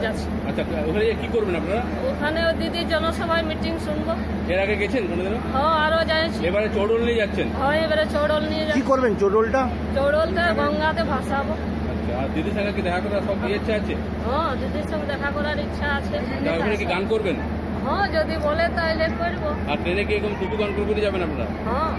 যাচ্ছি। আচ্ছা, ওখানে কি করবেন আপনারা? ওখানে দিদি জনসভায় মিটিং শুনবো। এর আগে গেছেন কোনোদিনও? হ্যাঁ, আরো যাচ্ছি। এবারে চৌডল নিয়ে যাচ্ছেন? হ্যাঁ, এবারে চৌডল নিয়ে যাচ্ছি। কি করবেন চৌডলটা? চৌডলটা গঙ্গাতে ভাসাবো। আচ্ছা, আর দিদির সঙ্গে কি দেখা করার সব ইচ্ছা আছে? হ্যাঁ, দিদির সঙ্গে দেখা করার ইচ্ছা আছে। ওখানে কি গান করবেন? হ্যাঁ, যদি বলে তাইলে করবো। আর ট্রেনে কি এরকম টুকু গান করে যাবেন আপনারা? হ্যাঁ।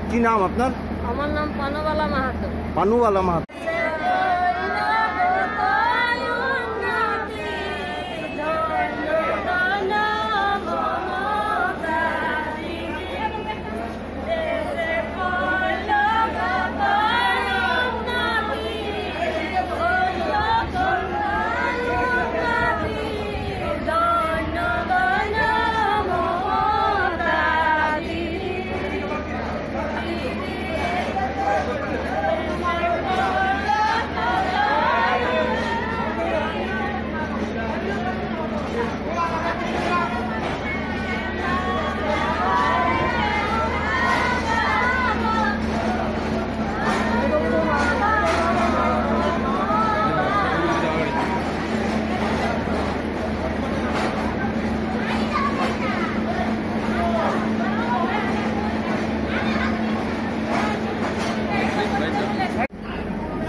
কি নাম আপনার? আমার নাম পানুবালা মাহাতো। পানুবালা মাহাতো।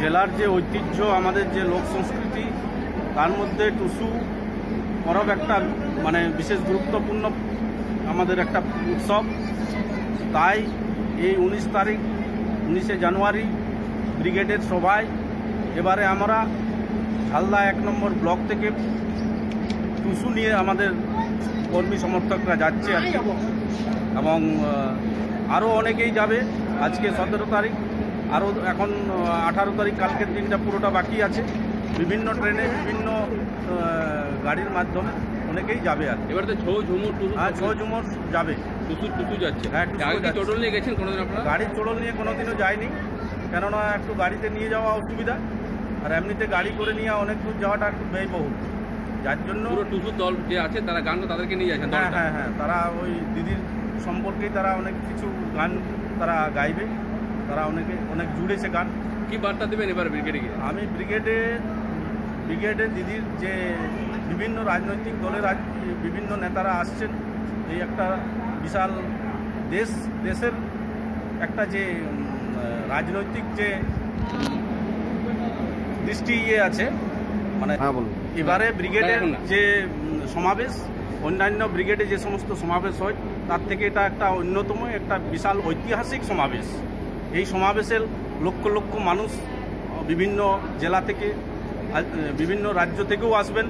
জেলার যে ঐতিহ্য, আমাদের যে লোক সংস্কৃতি, তার মধ্যে টুসু পরব একটা মানে বিশেষ গুরুত্বপূর্ণ আমাদের একটা উৎসব। তাই এই 19 জানুয়ারি ব্রিগেডের সভায় এবারে আমরা ঝালদা 1 নম্বর ব্লক থেকে টুসু নিয়ে আমাদের কর্মী সমর্থকরা যাচ্ছে আর কি, এবং আরও অনেকেই যাবে। আজকে 17 তারিখ, আরও এখন 18 তারিখ, কালকের দিনটা পুরোটা বাকি আছে। বিভিন্ন ট্রেনে বিভিন্ন গাড়ির মাধ্যমে অনেকেই যাবে আর এবার তো ছৌ ঝুমুর ছৌ ঝুমুর যাবে। টুসু যাচ্ছে। হ্যাঁ, চৌডল নিয়ে গেছেন কোনোদিন আপনারা? গাড়ির চোড়ল নিয়ে কোনোদিনও যায়নি, কেননা একটু গাড়িতে নিয়ে যাওয়া অসুবিধা, আর এমনিতে গাড়ি করে নিয়ে অনেক দূর যাওয়াটা একটু ব্যয়বহুল, যার জন্য পুরো টুসুর দল যে আছে তারা গানটা তাদেরকে নিয়ে যাচ্ছেন? হ্যাঁ, তারা ওই দিদির সম্পর্কেই তারা অনেক কিছু গান তারা গাইবে, তারা অনেক জুড়েছে গান। কি বার্তা দেবেন এবার ব্রিগেডে গিয়ে? আমি ব্রিগেডে দিদির যে বিভিন্ন রাজনৈতিক দলের বিভিন্ন নেতারা আসছেন, এই একটা বিশাল দেশের একটা যে রাজনৈতিক যে দৃষ্টি আছে, মানে এবারে ব্রিগেডের যে সমাবেশ, অন্যান্য ব্রিগেডে যে সমস্ত সমাবেশ হয় তার থেকে এটা একটা অন্যতম একটা বিশাল ঐতিহাসিক সমাবেশ। এই সমাবেশের লক্ষ লক্ষ মানুষ বিভিন্ন জেলা থেকে, বিভিন্ন রাজ্য থেকেও আসবেন,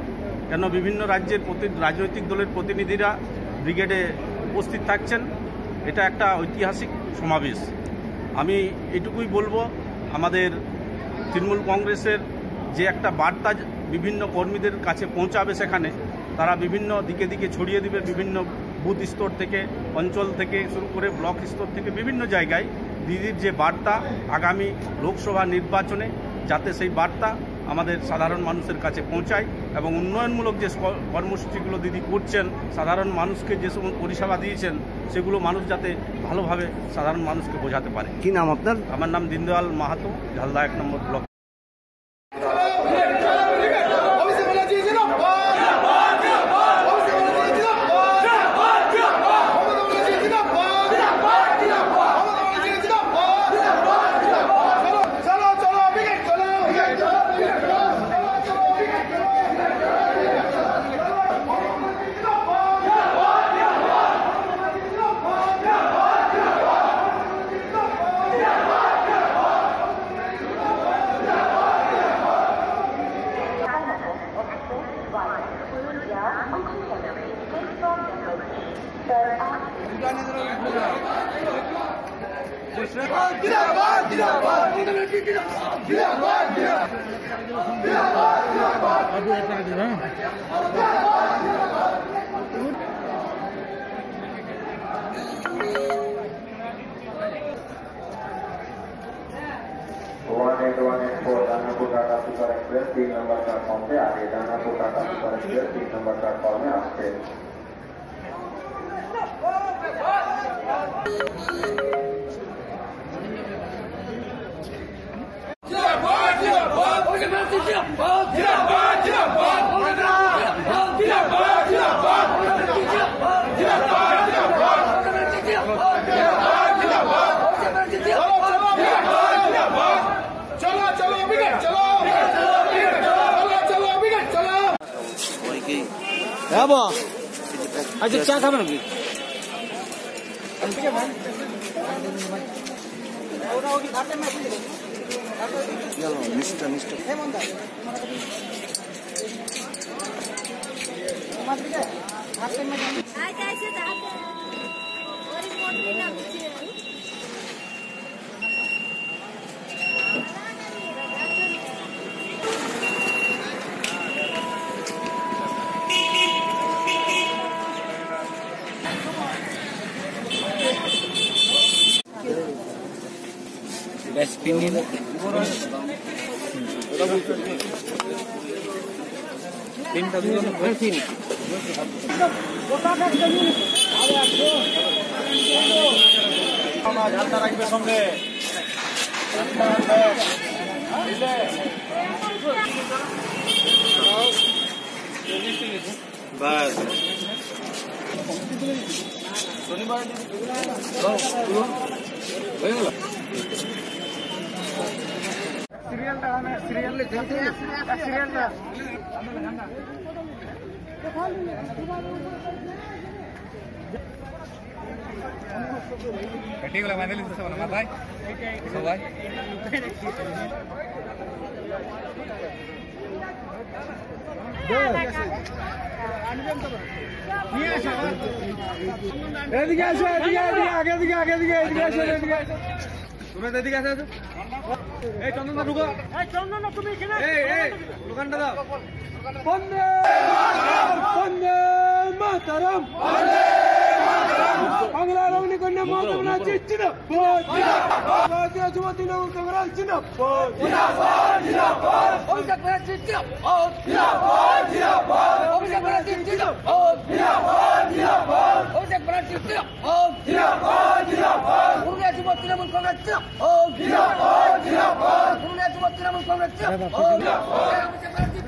কেন বিভিন্ন রাজ্যের রাজনৈতিক দলের প্রতিনিধিরা ব্রিগেডে উপস্থিত থাকছেন। এটা একটা ঐতিহাসিক সমাবেশ। আমি এটুকুই বলবো, আমাদের তৃণমূল কংগ্রেসের যে একটা বার্তা বিভিন্ন কর্মীদের কাছে পৌঁছাবে, সেখানে তারা বিভিন্ন দিকে ছড়িয়ে দিবে, বিভিন্ন বুথ স্তর থেকে, অঞ্চল থেকে শুরু করে ব্লক স্তর থেকে বিভিন্ন জায়গায় দিদির যে বার্তা আগামী লোকসভা নির্বাচনে, যাতে সেই বার্তা আমাদের সাধারণ মানুষের কাছে পৌঁছায়, এবং উন্নয়নমূলক যে কর্মসূচিগুলো দিদি করছেন, সাধারণ মানুষকে যে সমস্ত পরিষেবা দিয়েছেন, সেগুলো মানুষ যাতে ভালোভাবে সাধারণ মানুষকে বোঝাতে পারে। কি নাম আপনার? আমার নাম Dindayal Mahato, Jhalda 1 number block. Danapur Tata super express 3 number platform से आगे Danapur Tata super express 3 number platform में आपसे जिंदाबाद जिंदाबाद হ্যাঁ বা আচ্ছা চা খাবেন কি মিস্টার এদিকে আসো আগে তোমরা এদিকে আসো এই চন্দন ঢুকো এই চন্দন তুমি এখানে এই দোকানটা দাও বন্দে মাতরম বাংলার অগ্নিকন্যা মমতা জিন্দাবাদ ভারতীয় যুব তৃণমূল কংগ্রেস জিন্দাবাদ অভিষেক ব্যানার্জি জিন্দাবাদ অভিষেক ব্যানার্জি জিন্দাবাদ অভিষেক ব্যানার্জি জিন্দাবাদ পুরুলিয়া যুব তৃণমূল কংগ্রেস জিন্দাবাদ পুরুলিয়া যুব তৃণমূল কংগ্রেস অভিষেক ব্যানার্জি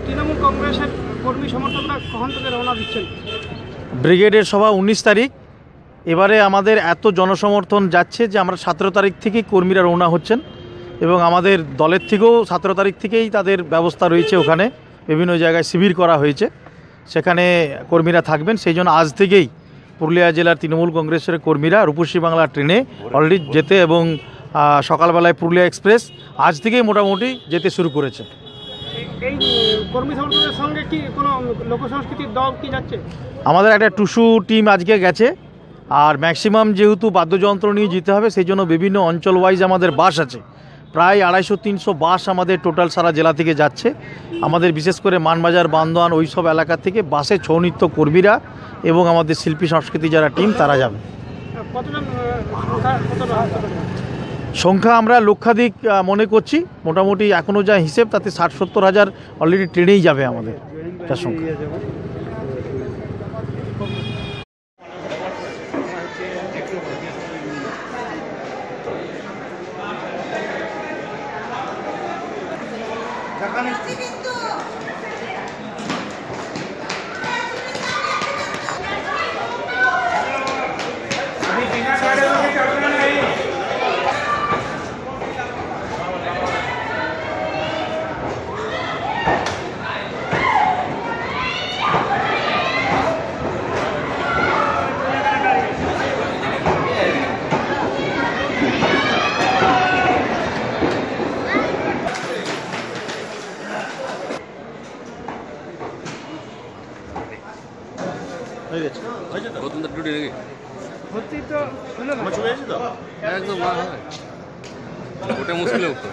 তৃণমূল কংগ্রেসের কর্মী সমর্থকরা কখন থেকে রওনা দিচ্ছেন? ব্রিগেডের সভা 19 তারিখ। এবারে আমাদের এত জনসমর্থন যাচ্ছে যে আমরা 17 তারিখ থেকেই কর্মীরা রওনা হচ্ছেন এবং আমাদের দলের থেকেও 17 তারিখ থেকেই তাদের ব্যবস্থা রয়েছে। ওখানে বিভিন্ন জায়গায় শিবির করা হয়েছে, সেখানে কর্মীরা থাকবেন। সেই জন্য আজ থেকেই পুরুলিয়া জেলার তৃণমূল কংগ্রেসের কর্মীরা রূপসী বাংলা ট্রেনে অলরেডি যেতে এবং সকালবেলায় পুরুলিয়া এক্সপ্রেস আজ থেকেই মোটামুটি যেতে শুরু করেছে। এই কর্মী সমর্থকদের সঙ্গে কি কোনো লোকসংস্কৃতির দল কি যাচ্ছে? আমাদের একটা টুসু টিম আজকে গেছে, আর ম্যাক্সিমাম যেহেতু বাদ্যযন্ত্র নিয়ে যেতে হবে সেই জন্য বিভিন্ন অঞ্চল ওয়াইজ আমাদের বাস আছে। প্রায় 250-300 বাস আমাদের টোটাল সারা জেলা থেকে যাচ্ছে। আমাদের বিশেষ করে মানবাজার, বান্দোয়ান ওই সব এলাকা থেকে বাসে ছৌ নৃত্য কর্মীরা এবং আমাদের শিল্পী সংস্কৃতি যারা টিম তারা যাবে। সংখ্যা আমরা লক্ষাধিক মনে করছি, মোটামুটি এখনও যা হিসেব তাতে 60-70 হাজার অলরেডি ট্রেনেই যাবে আমাদের তার সংখ্যা। প্রথম তো ডিউটি নাকি একদম ওটা মুশকিল হতো